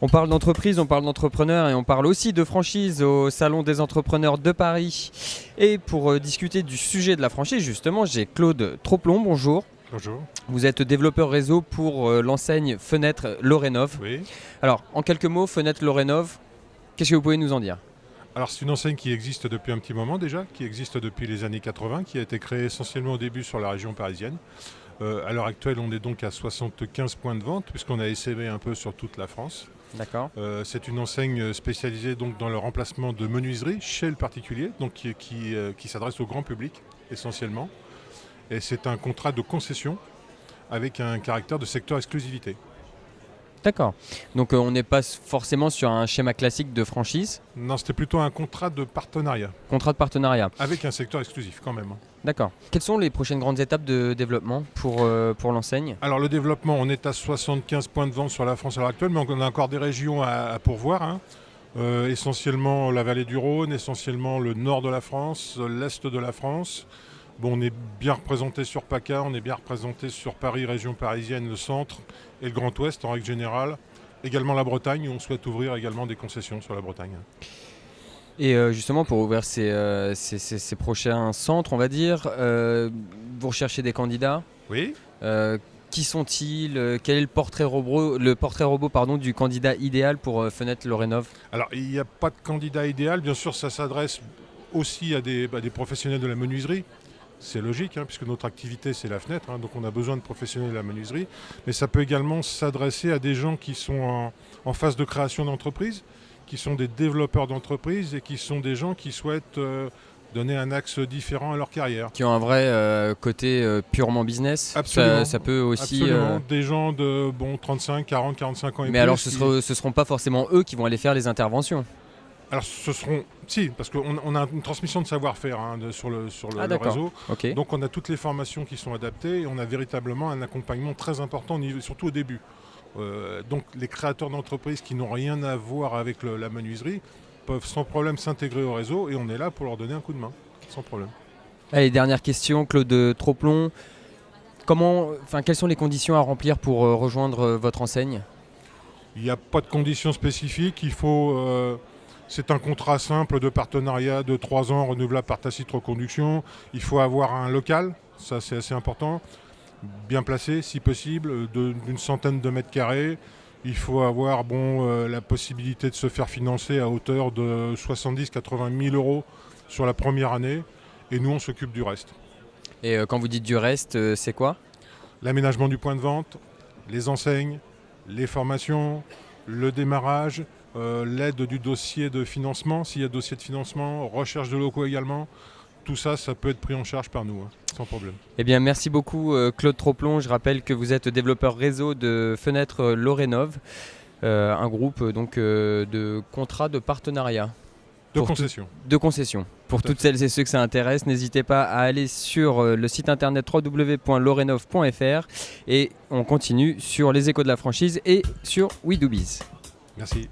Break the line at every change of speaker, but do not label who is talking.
On parle d'entreprise, on parle d'entrepreneurs et on parle aussi de franchise au Salon des entrepreneurs de Paris. Et pour discuter du sujet de la franchise, justement, j'ai Claude Troplon, bonjour.
Bonjour.
Vous êtes développeur réseau pour l'enseigne Fenêtre Lorénov.
Oui.
Alors, en quelques mots, Fenêtre Lorénov, qu'est-ce que vous pouvez nous en dire ?
Alors c'est une enseigne qui existe depuis un petit moment déjà, qui existe depuis les années 80, qui a été créée essentiellement au début sur la région parisienne. À l'heure actuelle, on est donc à 75 points de vente, puisqu'on a essaimé un peu sur toute la France.
D'accord.
C'est une enseigne spécialisée donc dans le remplacement de menuiserie chez le particulier, donc qui s'adresse au grand public essentiellement. Et c'est un contrat de concession avec un caractère de secteur exclusivité.
D'accord. Donc on n'est pas forcément sur un schéma classique de franchise,
Non, c'était plutôt un contrat de partenariat,
contrat de partenariat.
avec un secteur exclusif quand même.
D'accord. Quelles sont les prochaines grandes étapes de développement pour l'enseigne ?
Alors le développement, on est à 75 points de vente sur la France à l'heure actuelle, mais on a encore des régions à pourvoir, hein. Essentiellement la vallée du Rhône, essentiellement le nord de la France, l'est de la France. Bon, on est bien représenté sur PACA, on est bien représenté sur Paris, région parisienne, le centre et le Grand Ouest en règle générale. Également la Bretagne, où on souhaite ouvrir également des concessions sur la Bretagne.
Et justement, pour ouvrir ces prochains centres, on va dire, vous recherchez des candidats.
Oui.
Qui sont-ils ? Quel est le portrait robot du candidat idéal pour Fenêtre Lorénov ?
Alors il n'y a pas de candidat idéal, bien sûr ça s'adresse aussi à des professionnels de la menuiserie. C'est logique, hein, puisque notre activité c'est la fenêtre, hein, donc on a besoin de professionnels de la menuiserie. Mais ça peut également s'adresser à des gens qui sont en phase de création d'entreprise, qui sont des développeurs d'entreprise et qui sont des gens qui souhaitent donner un axe différent à leur carrière.
Qui ont un vrai côté purement business.
Absolument.
Ça peut aussi...
Absolument. Des gens de 35, 40, 45 ans et plus.
Mais alors ce seront pas forcément eux qui vont aller faire les interventions.
Alors ce seront... Si, parce qu'on a une transmission de savoir-faire sur le réseau.
Okay.
Donc on a toutes les formations qui sont adaptées et on a véritablement un accompagnement très important, surtout au début. Donc les créateurs d'entreprises qui n'ont rien à voir avec la menuiserie peuvent sans problème s'intégrer au réseau et on est là pour leur donner un coup de main, sans problème.
Allez, dernière question, Claude Troplon. Quelles sont les conditions à remplir pour rejoindre votre enseigne ?
Il n'y a pas de conditions spécifiques, c'est un contrat simple de partenariat de 3 ans renouvelable par tacite reconduction. Il faut avoir un local, ça c'est assez important, bien placé si possible, d'une centaine de mètres carrés. Il faut avoir la possibilité de se faire financer à hauteur de 70-80 000 euros sur la première année. Et nous, on s'occupe du reste.
Et quand vous dites du reste, c'est quoi ?
L'aménagement du point de vente, les enseignes, les formations, le démarrage, l'aide du dossier de financement, s'il y a dossier de financement, recherche de locaux également. Tout ça, ça peut être pris en charge par nous, sans problème.
Eh bien, merci beaucoup Claude Troplon. Je rappelle que vous êtes développeur réseau de Fenêtre Lorénov, un groupe de contrats de partenariat.
De concession.
De concession. Pour toutes celles et ceux que ça intéresse, n'hésitez pas à aller sur le site internet www.lorenov.fr et on continue sur les échos de la franchise et sur WeDoBiz.
Merci.